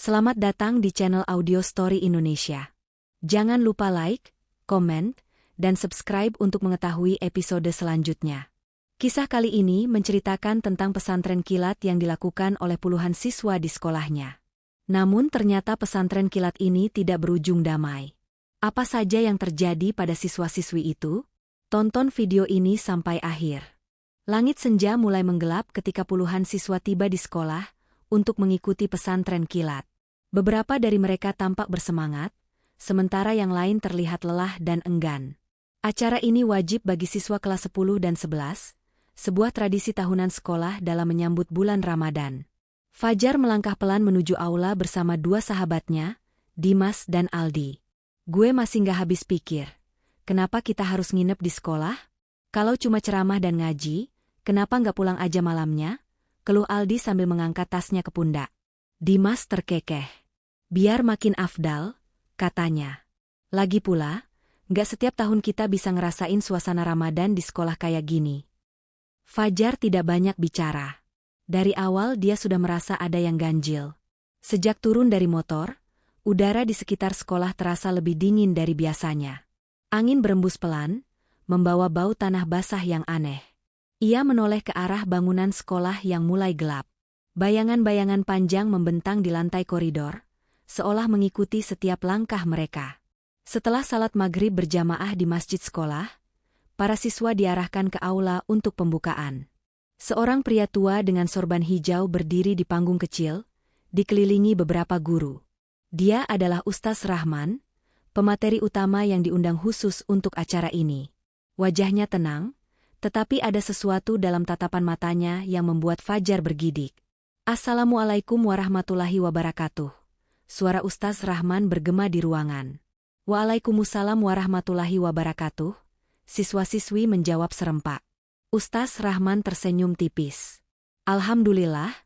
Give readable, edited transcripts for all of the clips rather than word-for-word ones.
Selamat datang di channel Audio Story Indonesia. Jangan lupa like, komen, dan subscribe untuk mengetahui episode selanjutnya. Kisah kali ini menceritakan tentang pesantren kilat yang dilakukan oleh puluhan siswa di sekolahnya. Namun ternyata pesantren kilat ini tidak berujung damai. Apa saja yang terjadi pada siswa-siswi itu? Tonton video ini sampai akhir. Langit senja mulai menggelap ketika puluhan siswa tiba di sekolah untuk mengikuti pesantren kilat. Beberapa dari mereka tampak bersemangat, sementara yang lain terlihat lelah dan enggan. Acara ini wajib bagi siswa kelas 10 dan 11, sebuah tradisi tahunan sekolah dalam menyambut bulan Ramadan. Fajar melangkah pelan menuju aula bersama dua sahabatnya, Dimas dan Aldi. Gue masih gak habis pikir, kenapa kita harus nginep di sekolah? Kalau cuma ceramah dan ngaji, kenapa gak pulang aja malamnya? Keluh Aldi sambil mengangkat tasnya ke pundak. Dimas terkekeh. Biar makin afdal, katanya. Lagi pula, gak setiap tahun kita bisa ngerasain suasana Ramadan di sekolah kayak gini. Fajar tidak banyak bicara. Dari awal dia sudah merasa ada yang ganjil. Sejak turun dari motor, udara di sekitar sekolah terasa lebih dingin dari biasanya. Angin berembus pelan, membawa bau tanah basah yang aneh. Ia menoleh ke arah bangunan sekolah yang mulai gelap. Bayangan-bayangan panjang membentang di lantai koridor, seolah mengikuti setiap langkah mereka. Setelah salat maghrib berjamaah di masjid sekolah, para siswa diarahkan ke aula untuk pembukaan. Seorang pria tua dengan sorban hijau berdiri di panggung kecil, dikelilingi beberapa guru. Dia adalah Ustaz Rahman, pemateri utama yang diundang khusus untuk acara ini. Wajahnya tenang, tetapi ada sesuatu dalam tatapan matanya yang membuat Fajar bergidik. Assalamualaikum warahmatullahi wabarakatuh. Suara Ustaz Rahman bergema di ruangan. Waalaikumsalam warahmatullahi wabarakatuh. Siswa-siswi menjawab serempak. Ustaz Rahman tersenyum tipis. Alhamdulillah,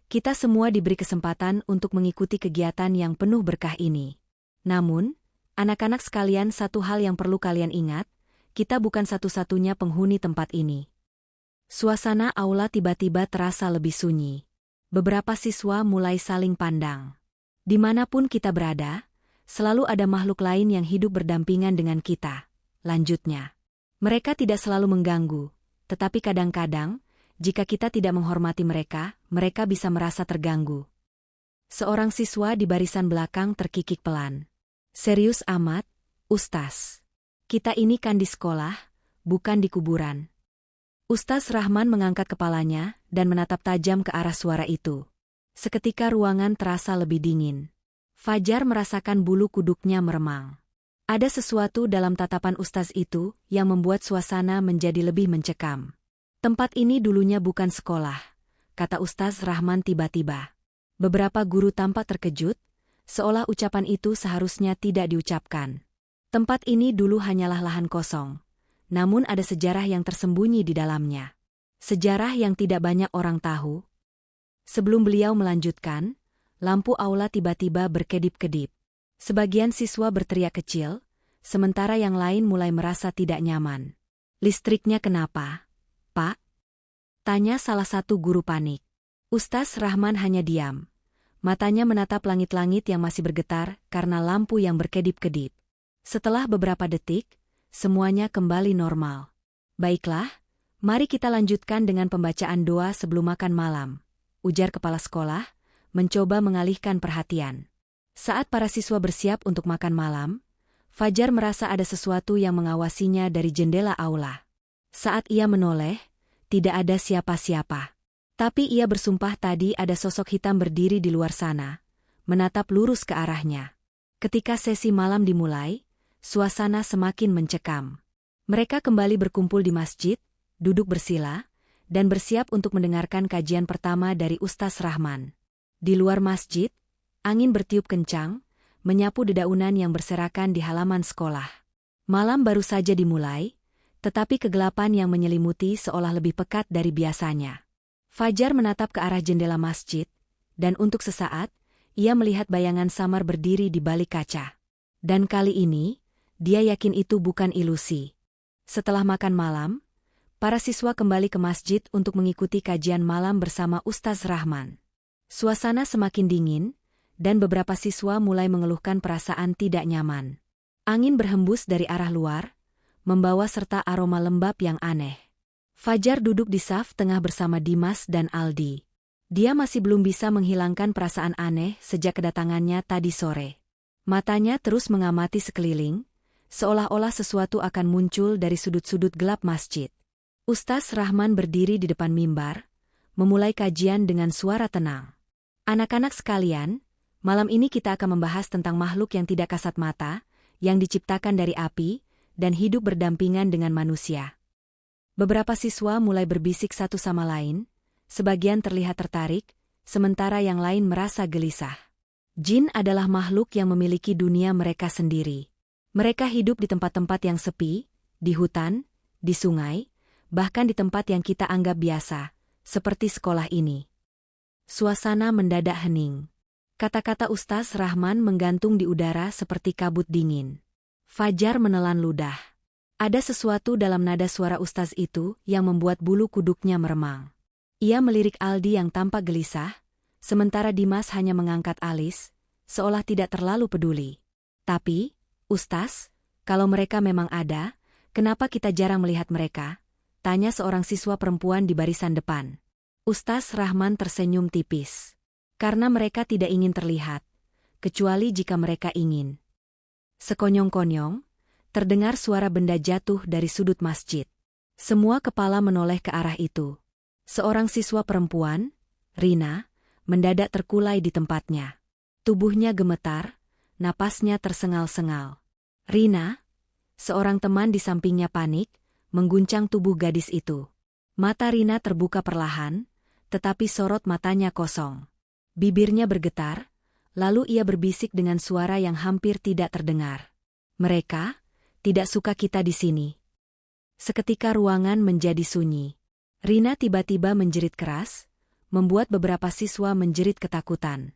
kita semua diberi kesempatan untuk mengikuti kegiatan yang penuh berkah ini. Namun, anak-anak sekalian, satu hal yang perlu kalian ingat, kita bukan satu-satunya penghuni tempat ini. Suasana aula tiba-tiba terasa lebih sunyi. Beberapa siswa mulai saling pandang. Dimanapun kita berada, selalu ada makhluk lain yang hidup berdampingan dengan kita. Lanjutnya, mereka tidak selalu mengganggu, tetapi kadang-kadang, jika kita tidak menghormati mereka, mereka bisa merasa terganggu. Seorang siswa di barisan belakang terkikik pelan. Serius amat, Ustaz. Kita ini kan di sekolah, bukan di kuburan. Ustaz Rahman mengangkat kepalanya dan menatap tajam ke arah suara itu. Seketika ruangan terasa lebih dingin. Fajar merasakan bulu kuduknya meremang. Ada sesuatu dalam tatapan Ustaz itu yang membuat suasana menjadi lebih mencekam. Tempat ini dulunya bukan sekolah, kata Ustaz Rahman tiba-tiba. Beberapa guru tampak terkejut, seolah ucapan itu seharusnya tidak diucapkan. Tempat ini dulu hanyalah lahan kosong, namun ada sejarah yang tersembunyi di dalamnya. Sejarah yang tidak banyak orang tahu. Sebelum beliau melanjutkan, lampu aula tiba-tiba berkedip-kedip. Sebagian siswa berteriak kecil, sementara yang lain mulai merasa tidak nyaman. Listriknya kenapa, Pak? Tanya salah satu guru panik. Ustaz Rahman hanya diam. Matanya menatap langit-langit yang masih bergetar karena lampu yang berkedip-kedip. Setelah beberapa detik, semuanya kembali normal. Baiklah, mari kita lanjutkan dengan pembacaan doa sebelum makan malam, ujar kepala sekolah, mencoba mengalihkan perhatian. Saat para siswa bersiap untuk makan malam, Fajar merasa ada sesuatu yang mengawasinya dari jendela aula. Saat ia menoleh, tidak ada siapa-siapa. Tapi ia bersumpah tadi ada sosok hitam berdiri di luar sana, menatap lurus ke arahnya. Ketika sesi malam dimulai, suasana semakin mencekam. Mereka kembali berkumpul di masjid, duduk bersila, dan bersiap untuk mendengarkan kajian pertama dari Ustaz Rahman. Di luar masjid, angin bertiup kencang, menyapu dedaunan yang berserakan di halaman sekolah. Malam baru saja dimulai, tetapi kegelapan yang menyelimuti seolah lebih pekat dari biasanya. Fajar menatap ke arah jendela masjid, dan untuk sesaat, ia melihat bayangan samar berdiri di balik kaca. Dan kali ini, dia yakin itu bukan ilusi. Setelah makan malam, para siswa kembali ke masjid untuk mengikuti kajian malam bersama Ustaz Rahman. Suasana semakin dingin, dan beberapa siswa mulai mengeluhkan perasaan tidak nyaman. Angin berhembus dari arah luar, membawa serta aroma lembab yang aneh. Fajar duduk di saf tengah bersama Dimas dan Aldi. Dia masih belum bisa menghilangkan perasaan aneh sejak kedatangannya tadi sore. Matanya terus mengamati sekeliling, seolah-olah sesuatu akan muncul dari sudut-sudut gelap masjid. Ustaz Rahman berdiri di depan mimbar, memulai kajian dengan suara tenang. Anak-anak sekalian, malam ini kita akan membahas tentang makhluk yang tidak kasat mata, yang diciptakan dari api, dan hidup berdampingan dengan manusia. Beberapa siswa mulai berbisik satu sama lain, sebagian terlihat tertarik, sementara yang lain merasa gelisah. Jin adalah makhluk yang memiliki dunia mereka sendiri. Mereka hidup di tempat-tempat yang sepi, di hutan, di sungai, bahkan di tempat yang kita anggap biasa, seperti sekolah ini. Suasana mendadak hening. Kata-kata Ustaz Rahman menggantung di udara seperti kabut dingin. Fajar menelan ludah. Ada sesuatu dalam nada suara Ustaz itu yang membuat bulu kuduknya meremang. Ia melirik Aldi yang tampak gelisah, sementara Dimas hanya mengangkat alis, seolah tidak terlalu peduli. Tapi, Ustaz, kalau mereka memang ada, kenapa kita jarang melihat mereka? Tanya seorang siswa perempuan di barisan depan. Ustaz Rahman tersenyum tipis. Karena mereka tidak ingin terlihat, kecuali jika mereka ingin. Sekonyong-konyong, terdengar suara benda jatuh dari sudut masjid. Semua kepala menoleh ke arah itu. Seorang siswa perempuan, Rina, mendadak terkulai di tempatnya. Tubuhnya gemetar, napasnya tersengal-sengal. Rina, seorang teman di sampingnya panik, mengguncang tubuh gadis itu. Mata Rina terbuka perlahan, tetapi sorot matanya kosong. Bibirnya bergetar, lalu ia berbisik dengan suara yang hampir tidak terdengar. Mereka tidak suka kita di sini. Seketika ruangan menjadi sunyi. Rina tiba-tiba menjerit keras, membuat beberapa siswa menjerit ketakutan.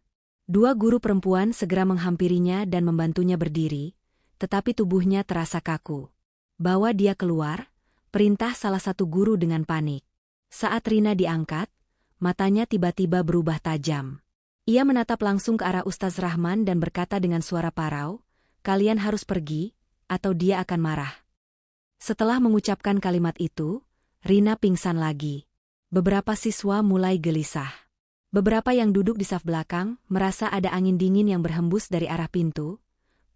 Dua guru perempuan segera menghampirinya dan membantunya berdiri, tetapi tubuhnya terasa kaku. Bawa dia keluar, perintah salah satu guru dengan panik. Saat Rina diangkat, matanya tiba-tiba berubah tajam. Ia menatap langsung ke arah Ustaz Rahman dan berkata dengan suara parau, "Kalian harus pergi, atau dia akan marah." Setelah mengucapkan kalimat itu, Rina pingsan lagi. Beberapa siswa mulai gelisah. Beberapa yang duduk di saf belakang merasa ada angin dingin yang berhembus dari arah pintu,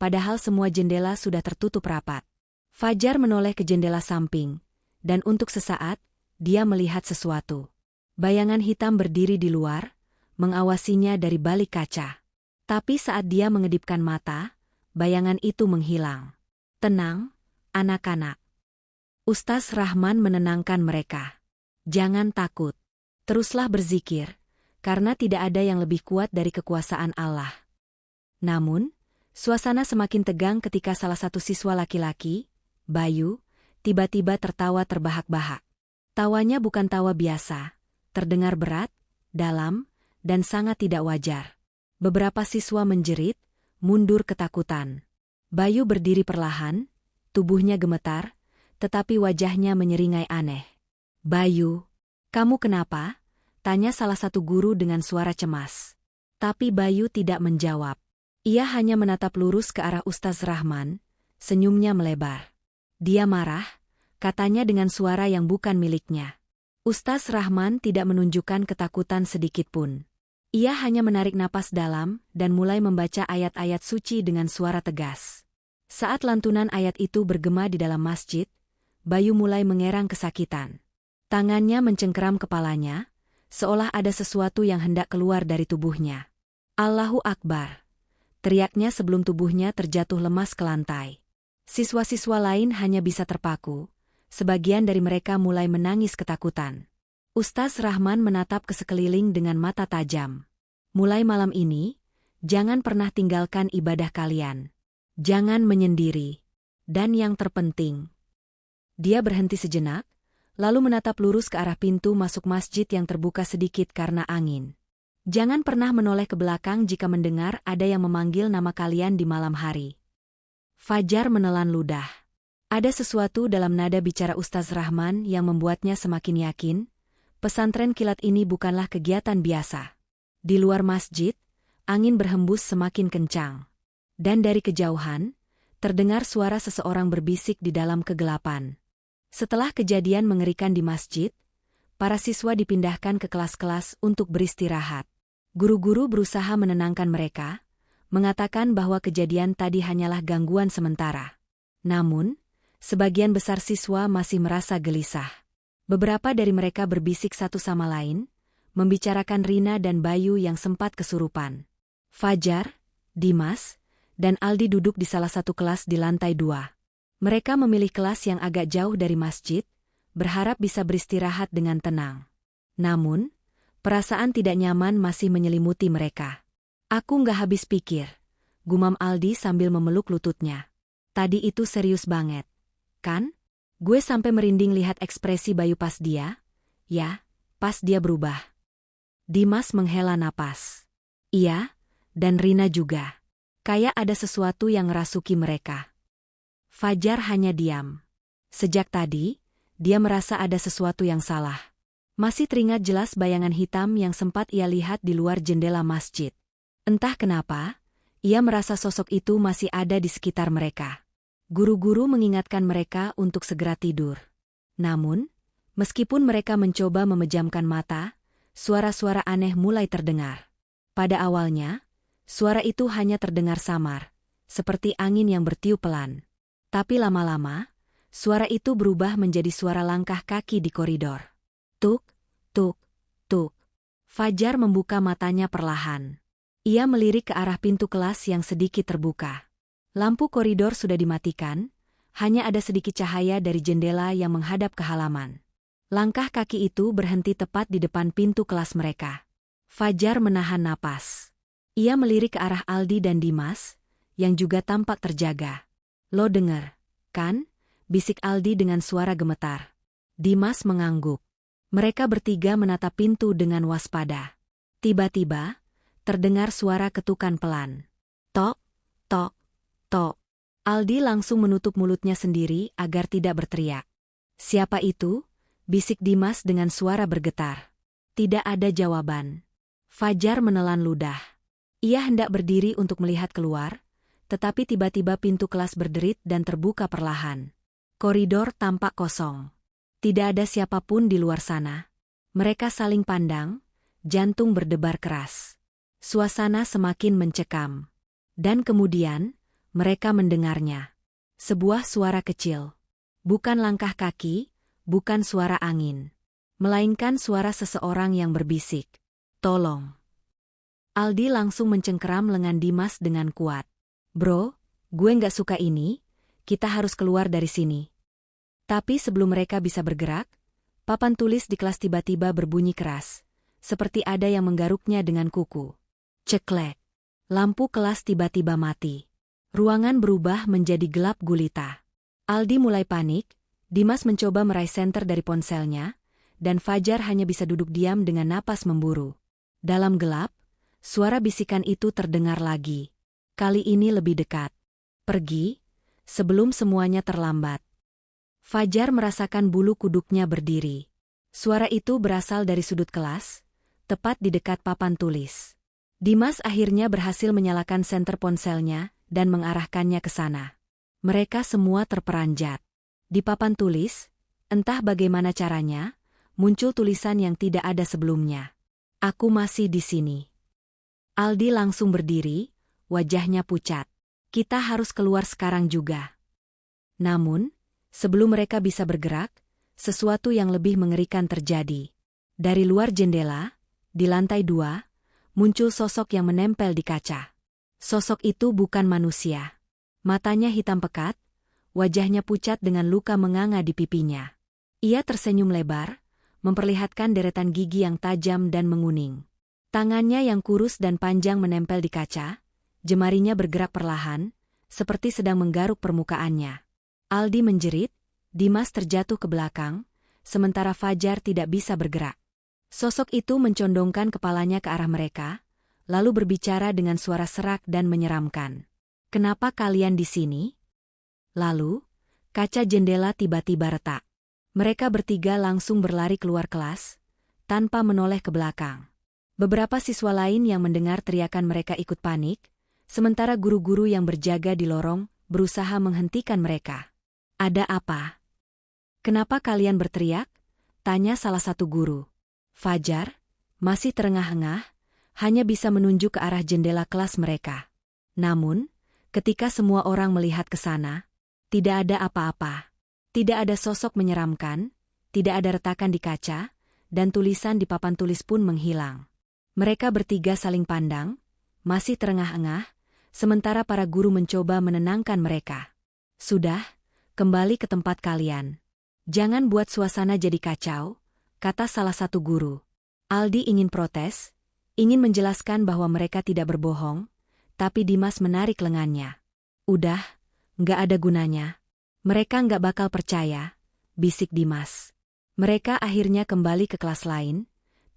padahal semua jendela sudah tertutup rapat. Fajar menoleh ke jendela samping, dan untuk sesaat, dia melihat sesuatu. Bayangan hitam berdiri di luar, mengawasinya dari balik kaca. Tapi saat dia mengedipkan mata, bayangan itu menghilang. "Tenang, anak-anak." Ustaz Rahman menenangkan mereka. "Jangan takut. Teruslah berzikir, karena tidak ada yang lebih kuat dari kekuasaan Allah." Namun, suasana semakin tegang ketika salah satu siswa laki-laki, Bayu, tiba-tiba tertawa terbahak-bahak. Tawanya bukan tawa biasa, terdengar berat, dalam, dan sangat tidak wajar. Beberapa siswa menjerit, mundur ketakutan. Bayu berdiri perlahan, tubuhnya gemetar, tetapi wajahnya menyeringai aneh. "Bayu, kamu kenapa?" tanya salah satu guru dengan suara cemas. Tapi Bayu tidak menjawab. Ia hanya menatap lurus ke arah Ustaz Rahman, senyumnya melebar. "Dia marah," katanya dengan suara yang bukan miliknya. Ustaz Rahman tidak menunjukkan ketakutan sedikitpun. Ia hanya menarik napas dalam dan mulai membaca ayat-ayat suci dengan suara tegas. Saat lantunan ayat itu bergema di dalam masjid, Bayu mulai mengerang kesakitan. Tangannya mencengkeram kepalanya, seolah ada sesuatu yang hendak keluar dari tubuhnya. "Allahu Akbar!" teriaknya sebelum tubuhnya terjatuh lemas ke lantai. Siswa-siswa lain hanya bisa terpaku, sebagian dari mereka mulai menangis ketakutan. Ustaz Rahman menatap ke sekeliling dengan mata tajam. "Mulai malam ini, jangan pernah tinggalkan ibadah kalian. Jangan menyendiri. Dan yang terpenting..." Dia berhenti sejenak, lalu menatap lurus ke arah pintu masuk masjid yang terbuka sedikit karena angin. "Jangan pernah menoleh ke belakang jika mendengar ada yang memanggil nama kalian di malam hari." Fajar menelan ludah. Ada sesuatu dalam nada bicara Ustaz Rahman yang membuatnya semakin yakin, pesantren kilat ini bukanlah kegiatan biasa. Di luar masjid, Angin berhembus semakin kencang. Dan dari kejauhan, terdengar suara seseorang berbisik di dalam kegelapan. Setelah kejadian mengerikan di masjid, para siswa dipindahkan ke kelas-kelas untuk beristirahat. Guru-guru berusaha menenangkan mereka, mengatakan bahwa kejadian tadi hanyalah gangguan sementara. Namun, sebagian besar siswa masih merasa gelisah. Beberapa dari mereka berbisik satu sama lain, membicarakan Rina dan Bayu yang sempat kesurupan. Fajar, Dimas, dan Aldi duduk di salah satu kelas di lantai 2. Mereka memilih kelas yang agak jauh dari masjid, berharap bisa beristirahat dengan tenang. Namun, perasaan tidak nyaman masih menyelimuti mereka. Aku nggak habis pikir, gumam Aldi sambil memeluk lututnya. Tadi itu serius banget, kan? Gue sampai merinding lihat ekspresi Bayu pas dia. Ya, pas dia berubah. Dimas menghela napas. Iya, dan Rina juga. Kayak ada sesuatu yang ngerasuki mereka. Fajar hanya diam. Sejak tadi, dia merasa ada sesuatu yang salah. Masih teringat jelas bayangan hitam yang sempat ia lihat di luar jendela masjid. Entah kenapa, ia merasa sosok itu masih ada di sekitar mereka. Guru-guru mengingatkan mereka untuk segera tidur. Namun, meskipun mereka mencoba memejamkan mata, suara-suara aneh mulai terdengar. Pada awalnya, suara itu hanya terdengar samar, seperti angin yang bertiup pelan. Tapi lama-lama, suara itu berubah menjadi suara langkah kaki di koridor. Tuk, tuk, tuk. Fajar membuka matanya perlahan. Ia melirik ke arah pintu kelas yang sedikit terbuka. Lampu koridor sudah dimatikan, hanya ada sedikit cahaya dari jendela yang menghadap ke halaman. Langkah kaki itu berhenti tepat di depan pintu kelas mereka. Fajar menahan napas. Ia melirik ke arah Aldi dan Dimas, yang juga tampak terjaga. Lo denger, kan? Bisik Aldi dengan suara gemetar. Dimas mengangguk. Mereka bertiga menatap pintu dengan waspada. Tiba-tiba, terdengar suara ketukan pelan. Tok, tok, tok. Aldi langsung menutup mulutnya sendiri agar tidak berteriak. Siapa itu? Bisik Dimas dengan suara bergetar. Tidak ada jawaban. Fajar menelan ludah. Ia hendak berdiri untuk melihat keluar, tetapi tiba-tiba pintu kelas berderit dan terbuka perlahan. Koridor tampak kosong. Tidak ada siapapun di luar sana. Mereka saling pandang, jantung berdebar keras. Suasana semakin mencekam. Dan kemudian, mereka mendengarnya. Sebuah suara kecil. Bukan langkah kaki, bukan suara angin. Melainkan suara seseorang yang berbisik. Tolong. Aldi langsung mencengkeram lengan Dimas dengan kuat. Bro, gue nggak suka ini, kita harus keluar dari sini. Tapi sebelum mereka bisa bergerak, papan tulis di kelas tiba-tiba berbunyi keras, seperti ada yang menggaruknya dengan kuku. Ceklek. Lampu kelas tiba-tiba mati. Ruangan berubah menjadi gelap gulita. Aldi mulai panik, Dimas mencoba meraih senter dari ponselnya, dan Fajar hanya bisa duduk diam dengan napas memburu. Dalam gelap, suara bisikan itu terdengar lagi. Kali ini lebih dekat. Pergi, sebelum semuanya terlambat. Fajar merasakan bulu kuduknya berdiri. Suara itu berasal dari sudut kelas, tepat di dekat papan tulis. Dimas akhirnya berhasil menyalakan senter ponselnya dan mengarahkannya ke sana. Mereka semua terperanjat. Di papan tulis, entah bagaimana caranya, muncul tulisan yang tidak ada sebelumnya. Aku masih di sini. Aldi langsung berdiri, wajahnya pucat. Kita harus keluar sekarang juga. Namun, sebelum mereka bisa bergerak, sesuatu yang lebih mengerikan terjadi. Dari luar jendela, di lantai 2, muncul sosok yang menempel di kaca. Sosok itu bukan manusia. Matanya hitam pekat, wajahnya pucat dengan luka menganga di pipinya. Ia tersenyum lebar, memperlihatkan deretan gigi yang tajam dan menguning. Tangannya yang kurus dan panjang menempel di kaca, jemarinya bergerak perlahan, seperti sedang menggaruk permukaannya. Aldi menjerit, Dimas terjatuh ke belakang, sementara Fajar tidak bisa bergerak. Sosok itu mencondongkan kepalanya ke arah mereka, lalu berbicara dengan suara serak dan menyeramkan. Kenapa kalian di sini? Lalu, kaca jendela tiba-tiba retak. Mereka bertiga langsung berlari keluar kelas, tanpa menoleh ke belakang. Beberapa siswa lain yang mendengar teriakan mereka ikut panik, sementara guru-guru yang berjaga di lorong berusaha menghentikan mereka. "Ada apa? Kenapa kalian berteriak?" tanya salah satu guru. Fajar, masih terengah-engah, hanya bisa menunjuk ke arah jendela kelas mereka. Namun, ketika semua orang melihat ke sana, tidak ada apa-apa. Tidak ada sosok menyeramkan, tidak ada retakan di kaca, dan tulisan di papan tulis pun menghilang. Mereka bertiga saling pandang, masih terengah-engah, sementara para guru mencoba menenangkan mereka. "Sudah, kembali ke tempat kalian. Jangan buat suasana jadi kacau," kata salah satu guru. Aldi ingin protes, ingin menjelaskan bahwa mereka tidak berbohong, tapi Dimas menarik lengannya. "Udah, nggak ada gunanya. Mereka nggak bakal percaya," bisik Dimas. Mereka akhirnya kembali ke kelas lain,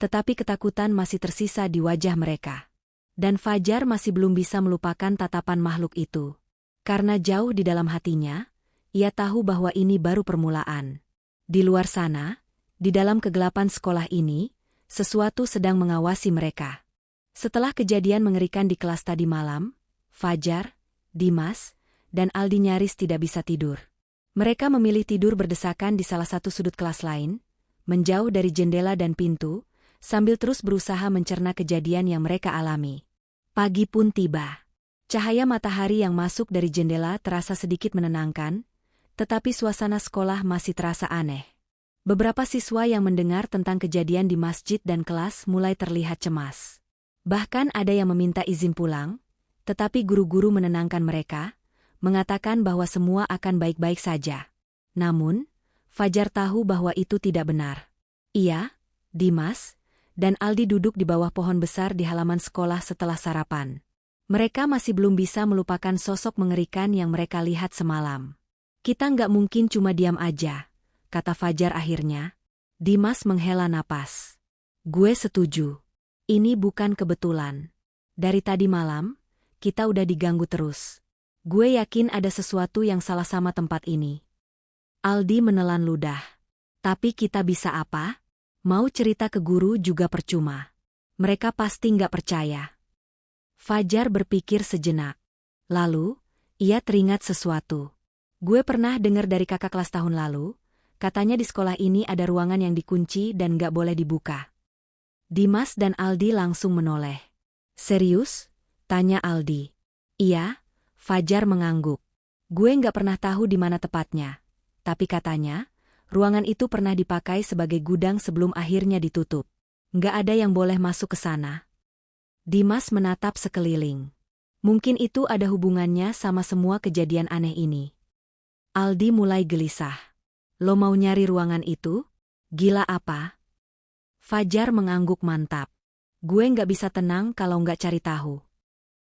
tetapi ketakutan masih tersisa di wajah mereka. Dan Fajar masih belum bisa melupakan tatapan makhluk itu. Karena jauh di dalam hatinya, ia tahu bahwa ini baru permulaan. Di luar sana, di dalam kegelapan sekolah ini, sesuatu sedang mengawasi mereka. Setelah kejadian mengerikan di kelas tadi malam, Fajar, Dimas, dan Aldi nyaris tidak bisa tidur. Mereka memilih tidur berdesakan di salah satu sudut kelas lain, menjauh dari jendela dan pintu, sambil terus berusaha mencerna kejadian yang mereka alami. Pagi pun tiba. Cahaya matahari yang masuk dari jendela terasa sedikit menenangkan, tetapi suasana sekolah masih terasa aneh. Beberapa siswa yang mendengar tentang kejadian di masjid dan kelas mulai terlihat cemas. Bahkan ada yang meminta izin pulang, tetapi guru-guru menenangkan mereka, mengatakan bahwa semua akan baik-baik saja. Namun, Fajar tahu bahwa itu tidak benar. Ia, Dimas, dan Aldi duduk di bawah pohon besar di halaman sekolah setelah sarapan. Mereka masih belum bisa melupakan sosok mengerikan yang mereka lihat semalam. "Kita nggak mungkin cuma diam aja," kata Fajar akhirnya. Dimas menghela napas. "Gue setuju. Ini bukan kebetulan. Dari tadi malam, kita udah diganggu terus. Gue yakin ada sesuatu yang salah sama tempat ini." Aldi menelan ludah. "Tapi kita bisa apa? Mau cerita ke guru juga percuma. Mereka pasti nggak percaya." Fajar berpikir sejenak. Lalu, ia teringat sesuatu. "Gue pernah dengar dari kakak kelas tahun lalu, katanya di sekolah ini ada ruangan yang dikunci dan nggak boleh dibuka." Dimas dan Aldi langsung menoleh. "Serius?" tanya Aldi. "Iya," Fajar mengangguk. "Gue nggak pernah tahu di mana tepatnya. Tapi katanya, ruangan itu pernah dipakai sebagai gudang sebelum akhirnya ditutup. Nggak ada yang boleh masuk ke sana." Dimas menatap sekeliling. Mungkin itu ada hubungannya sama semua kejadian aneh ini. Aldi mulai gelisah. "Lo mau nyari ruangan itu? Gila apa?" Fajar mengangguk mantap. "Gue nggak bisa tenang kalau nggak cari tahu."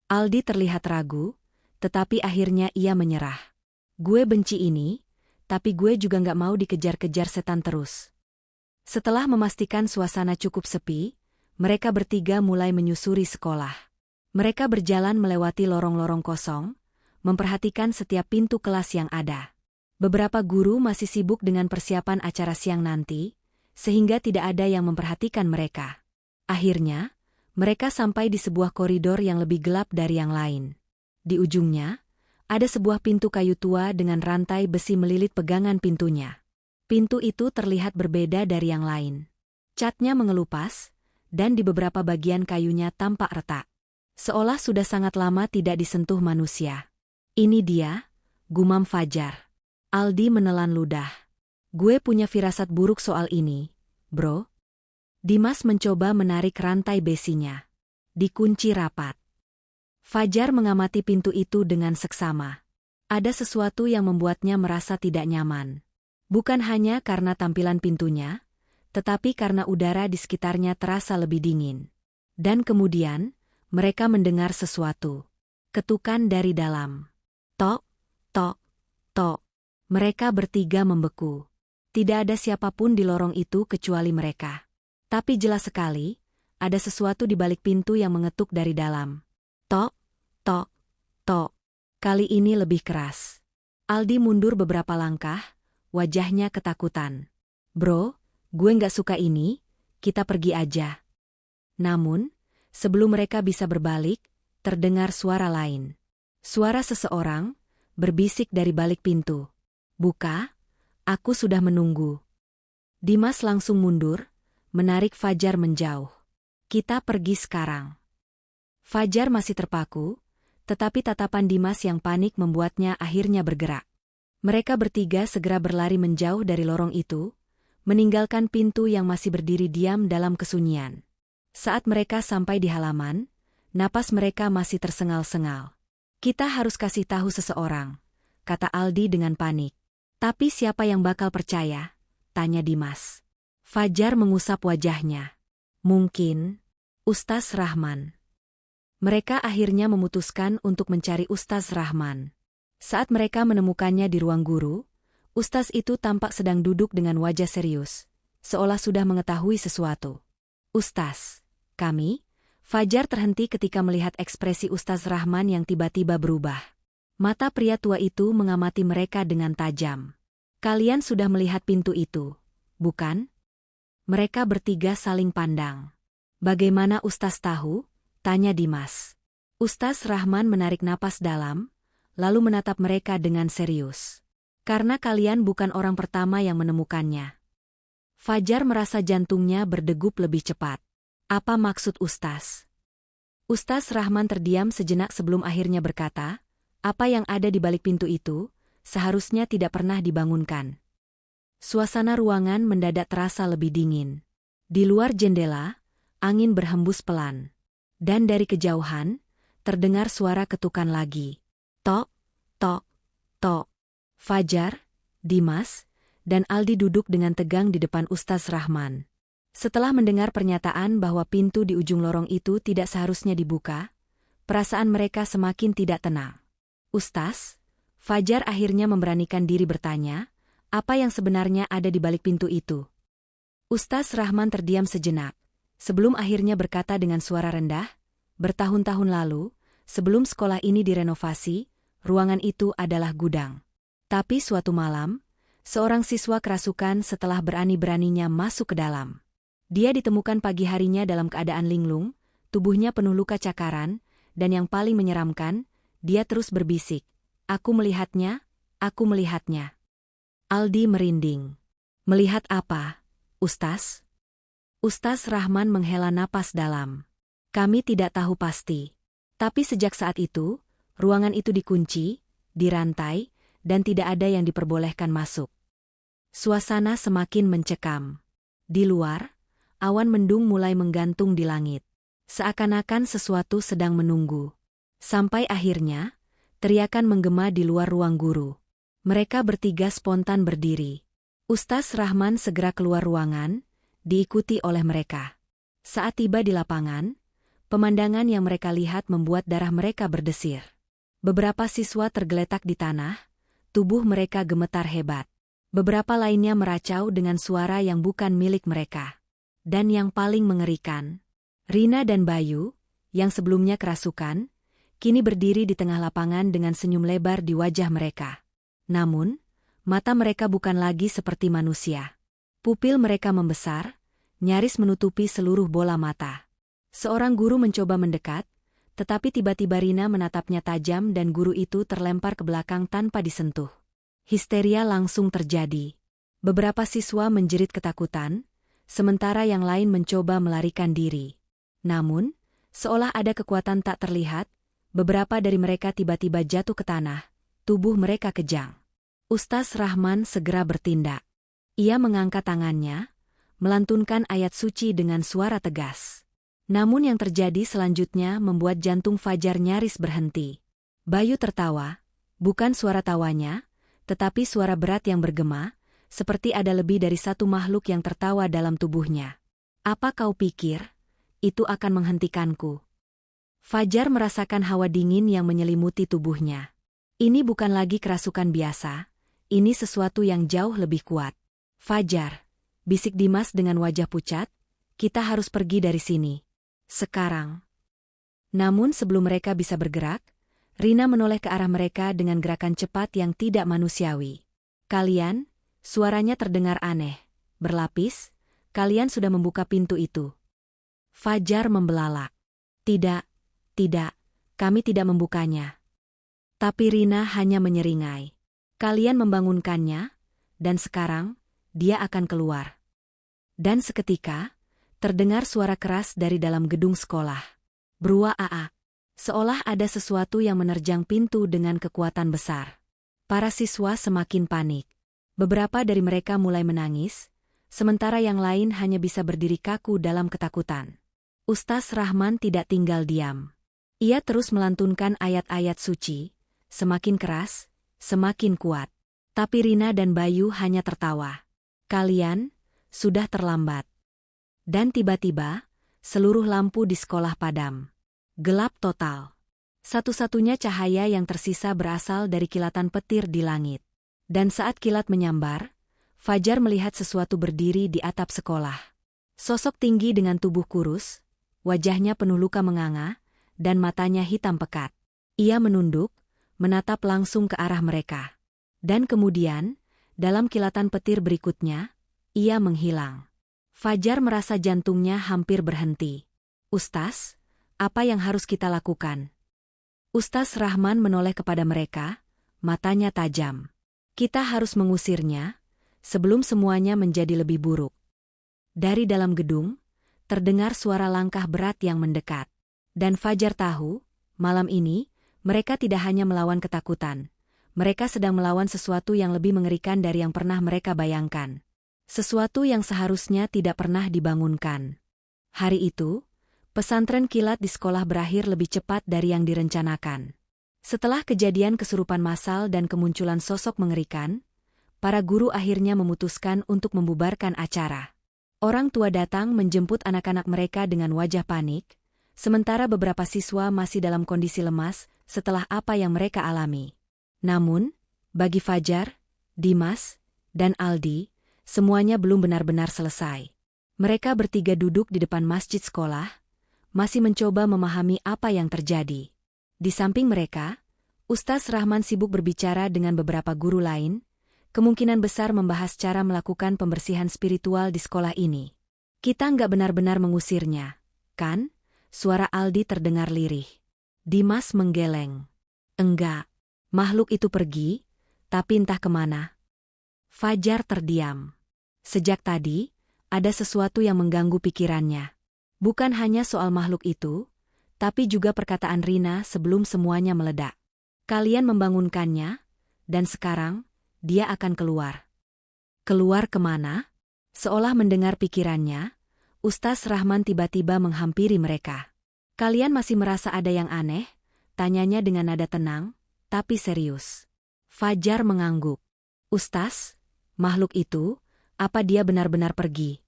Aldi terlihat ragu, tetapi akhirnya ia menyerah. "Gue benci ini, tapi gue juga nggak mau dikejar-kejar setan terus." Setelah memastikan suasana cukup sepi, mereka bertiga mulai menyusuri sekolah. Mereka berjalan melewati lorong-lorong kosong, memperhatikan setiap pintu kelas yang ada. Beberapa guru masih sibuk dengan persiapan acara siang nanti, sehingga tidak ada yang memperhatikan mereka. Akhirnya, mereka sampai di sebuah koridor yang lebih gelap dari yang lain. Di ujungnya, ada sebuah pintu kayu tua dengan rantai besi melilit pegangan pintunya. Pintu itu terlihat berbeda dari yang lain. Catnya mengelupas, dan di beberapa bagian kayunya tampak retak. Seolah sudah sangat lama tidak disentuh manusia. "Ini dia," gumam Fajar. Aldi menelan ludah. "Gue punya firasat buruk soal ini, bro." Dimas mencoba menarik rantai besinya. Dikunci rapat. Fajar mengamati pintu itu dengan seksama. Ada sesuatu yang membuatnya merasa tidak nyaman. Bukan hanya karena tampilan pintunya, tetapi karena udara di sekitarnya terasa lebih dingin. Dan kemudian, mereka mendengar sesuatu. Ketukan dari dalam. Tok, tok, tok. Mereka bertiga membeku. Tidak ada siapapun di lorong itu kecuali mereka. Tapi jelas sekali, ada sesuatu di balik pintu yang mengetuk dari dalam. Tok, tok, tok. Kali ini lebih keras. Aldi mundur beberapa langkah, wajahnya ketakutan. "Bro, gue nggak suka ini, kita pergi aja." Namun, sebelum mereka bisa berbalik, terdengar suara lain. Suara seseorang berbisik dari balik pintu. "Buka, aku sudah menunggu." Dimas langsung mundur, menarik Fajar menjauh. "Kita pergi sekarang." Fajar masih terpaku, tetapi tatapan Dimas yang panik membuatnya akhirnya bergerak. Mereka bertiga segera berlari menjauh dari lorong itu, meninggalkan pintu yang masih berdiri diam dalam kesunyian. Saat mereka sampai di halaman, napas mereka masih tersengal-sengal. "Kita harus kasih tahu seseorang," kata Aldi dengan panik. "Tapi siapa yang bakal percaya?" tanya Dimas. Fajar mengusap wajahnya. "Mungkin Ustaz Rahman." Mereka akhirnya memutuskan untuk mencari Ustaz Rahman. Saat mereka menemukannya di ruang guru, Ustaz itu tampak sedang duduk dengan wajah serius, seolah sudah mengetahui sesuatu. "Ustaz, kami..." Fajar terhenti ketika melihat ekspresi Ustaz Rahman yang tiba-tiba berubah. Mata pria tua itu mengamati mereka dengan tajam. "Kalian sudah melihat pintu itu, bukan?" Mereka bertiga saling pandang. "Bagaimana Ustaz tahu?" tanya Dimas. Ustaz Rahman menarik napas dalam, lalu menatap mereka dengan serius. "Karena kalian bukan orang pertama yang menemukannya." Fajar merasa jantungnya berdegup lebih cepat. "Apa maksud Ustaz?" Ustaz Rahman terdiam sejenak sebelum akhirnya berkata, "Apa yang ada di balik pintu itu, seharusnya tidak pernah dibangunkan." Suasana ruangan mendadak terasa lebih dingin. Di luar jendela, angin berhembus pelan. Dan dari kejauhan, terdengar suara ketukan lagi. Tok, tok, tok. Fajar, Dimas, dan Aldi duduk dengan tegang di depan Ustaz Rahman. Setelah mendengar pernyataan bahwa pintu di ujung lorong itu tidak seharusnya dibuka, perasaan mereka semakin tidak tenang. "Ustaz," Fajar akhirnya memberanikan diri bertanya, "apa yang sebenarnya ada di balik pintu itu?" Ustaz Rahman terdiam sejenak, sebelum akhirnya berkata dengan suara rendah, "Bertahun-tahun lalu, sebelum sekolah ini direnovasi, ruangan itu adalah gudang. Tapi suatu malam, seorang siswa kerasukan setelah berani-beraninya masuk ke dalam. Dia ditemukan pagi harinya dalam keadaan linglung, tubuhnya penuh luka cakaran, dan yang paling menyeramkan, dia terus berbisik, 'Aku melihatnya, aku melihatnya.'" Aldi merinding. "Melihat apa, Ustaz?" Ustaz Rahman menghela napas dalam. "Kami tidak tahu pasti. Tapi sejak saat itu, ruangan itu dikunci, dirantai, dan tidak ada yang diperbolehkan masuk." Suasana semakin mencekam. Di luar, awan mendung mulai menggantung di langit. Seakan-akan sesuatu sedang menunggu. Sampai akhirnya, teriakan menggema di luar ruang guru. Mereka bertiga spontan berdiri. Ustaz Rahman segera keluar ruangan, diikuti oleh mereka. Saat tiba di lapangan, pemandangan yang mereka lihat membuat darah mereka berdesir. Beberapa siswa tergeletak di tanah, tubuh mereka gemetar hebat. Beberapa lainnya meracau dengan suara yang bukan milik mereka. Dan yang paling mengerikan, Rina dan Bayu, yang sebelumnya kerasukan, kini berdiri di tengah lapangan dengan senyum lebar di wajah mereka. Namun, mata mereka bukan lagi seperti manusia. Pupil mereka membesar, nyaris menutupi seluruh bola mata. Seorang guru mencoba mendekat, tetapi tiba-tiba Rina menatapnya tajam dan guru itu terlempar ke belakang tanpa disentuh. Histeria langsung terjadi. Beberapa siswa menjerit ketakutan, sementara yang lain mencoba melarikan diri. Namun, seolah ada kekuatan tak terlihat, beberapa dari mereka tiba-tiba jatuh ke tanah, tubuh mereka kejang. Ustaz Rahman segera bertindak. Ia mengangkat tangannya, melantunkan ayat suci dengan suara tegas. Namun yang terjadi selanjutnya membuat jantung Fajar nyaris berhenti. Bayu tertawa, bukan suara tawanya, tetapi suara berat yang bergema, seperti ada lebih dari satu makhluk yang tertawa dalam tubuhnya. "Apa kau pikir? Itu akan menghentikanku?" Fajar merasakan hawa dingin yang menyelimuti tubuhnya. Ini bukan lagi kerasukan biasa, ini sesuatu yang jauh lebih kuat. "Fajar," bisik Dimas dengan wajah pucat, "kita harus pergi dari sini. Sekarang." Namun sebelum mereka bisa bergerak, Rina menoleh ke arah mereka dengan gerakan cepat yang tidak manusiawi. "Kalian," suaranya terdengar aneh, "berlapis, kalian sudah membuka pintu itu." Fajar membelalak. Tidak, kami tidak membukanya. Tapi Rina hanya menyeringai. Kalian membangunkannya, dan sekarang, dia akan keluar. Dan seketika, terdengar suara keras dari dalam gedung sekolah. Brua aa. Seolah ada sesuatu yang menerjang pintu dengan kekuatan besar. Para siswa semakin panik. Beberapa dari mereka mulai menangis, sementara yang lain hanya bisa berdiri kaku dalam ketakutan. Ustaz Rahman tidak tinggal diam. Ia terus melantunkan ayat-ayat suci, semakin keras, semakin kuat. Tapi Rina dan Bayu hanya tertawa. Kalian, sudah terlambat. Dan tiba-tiba, seluruh lampu di sekolah padam. Gelap total. Satu-satunya cahaya yang tersisa berasal dari kilatan petir di langit. Dan saat kilat menyambar, Fajar melihat sesuatu berdiri di atap sekolah. Sosok tinggi dengan tubuh kurus, wajahnya penuh luka menganga, dan matanya hitam pekat. Ia menunduk, menatap langsung ke arah mereka. Dan kemudian, dalam kilatan petir berikutnya, ia menghilang. Fajar merasa jantungnya hampir berhenti. Ustaz, apa yang harus kita lakukan? Ustaz Rahman menoleh kepada mereka, matanya tajam. Kita harus mengusirnya, sebelum semuanya menjadi lebih buruk. Dari dalam gedung, terdengar suara langkah berat yang mendekat. Dan Fajar tahu, malam ini, mereka tidak hanya melawan ketakutan. Mereka sedang melawan sesuatu yang lebih mengerikan dari yang pernah mereka bayangkan. Sesuatu yang seharusnya tidak pernah dibangunkan. Hari itu, pesantren kilat di sekolah berakhir lebih cepat dari yang direncanakan. Setelah kejadian kesurupan massal dan kemunculan sosok mengerikan, para guru akhirnya memutuskan untuk membubarkan acara. Orang tua datang menjemput anak-anak mereka dengan wajah panik, sementara beberapa siswa masih dalam kondisi lemas setelah apa yang mereka alami. Namun, bagi Fajar, Dimas, dan Aldi, semuanya belum benar-benar selesai. Mereka bertiga duduk di depan masjid sekolah, masih mencoba memahami apa yang terjadi. Di samping mereka, Ustaz Rahman sibuk berbicara dengan beberapa guru lain, kemungkinan besar membahas cara melakukan pembersihan spiritual di sekolah ini. Kita nggak benar-benar mengusirnya, kan? Suara Aldi terdengar lirih. Dimas menggeleng. Enggak. Makhluk itu pergi, tapi entah kemana. Fajar terdiam. Sejak tadi, ada sesuatu yang mengganggu pikirannya. Bukan hanya soal makhluk itu, tapi juga perkataan Rina sebelum semuanya meledak. Kalian membangunkannya, dan sekarang, dia akan keluar. Keluar kemana? Seolah mendengar pikirannya, Ustaz Rahman tiba-tiba menghampiri mereka. Kalian masih merasa ada yang aneh? Tanyanya dengan nada tenang, tapi serius. Fajar mengangguk. Ustaz, makhluk itu, apa dia benar-benar pergi?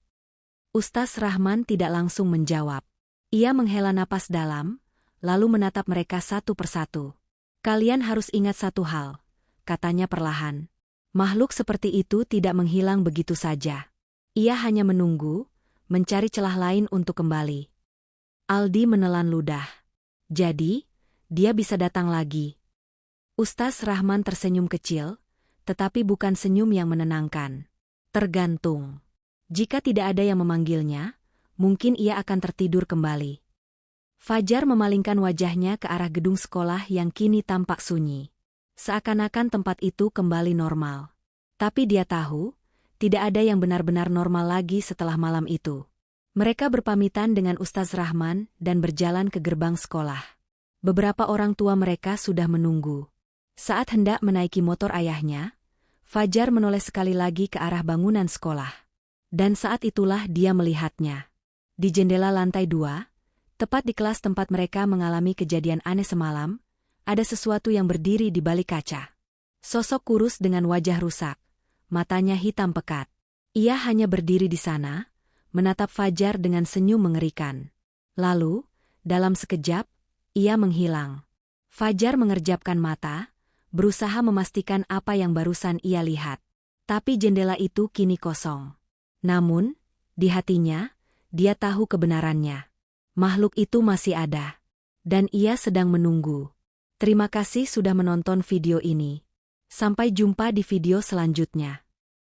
Ustaz Rahman tidak langsung menjawab. Ia menghela napas dalam, lalu menatap mereka satu persatu. Kalian harus ingat satu hal, katanya perlahan. Makhluk seperti itu tidak menghilang begitu saja. Ia hanya menunggu, mencari celah lain untuk kembali. Aldi menelan ludah. Jadi, dia bisa datang lagi. Ustaz Rahman tersenyum kecil, tetapi bukan senyum yang menenangkan. Tergantung. Jika tidak ada yang memanggilnya, mungkin ia akan tertidur kembali. Fajar memalingkan wajahnya ke arah gedung sekolah yang kini tampak sunyi. Seakan-akan tempat itu kembali normal. Tapi dia tahu, tidak ada yang benar-benar normal lagi setelah malam itu. Mereka berpamitan dengan Ustaz Rahman dan berjalan ke gerbang sekolah. Beberapa orang tua mereka sudah menunggu. Saat hendak menaiki motor ayahnya, Fajar menoleh sekali lagi ke arah bangunan sekolah. Dan saat itulah dia melihatnya. Di jendela lantai 2, tepat di kelas tempat mereka mengalami kejadian aneh semalam, ada sesuatu yang berdiri di balik kaca. Sosok kurus dengan wajah rusak, matanya hitam pekat. Ia hanya berdiri di sana, menatap Fajar dengan senyum mengerikan. Lalu, dalam sekejap, ia menghilang. Fajar mengerjapkan mata, berusaha memastikan apa yang barusan ia lihat. Tapi jendela itu kini kosong. Namun, di hatinya, dia tahu kebenarannya. Makhluk itu masih ada. Dan ia sedang menunggu. Terima kasih sudah menonton video ini. Sampai jumpa di video selanjutnya.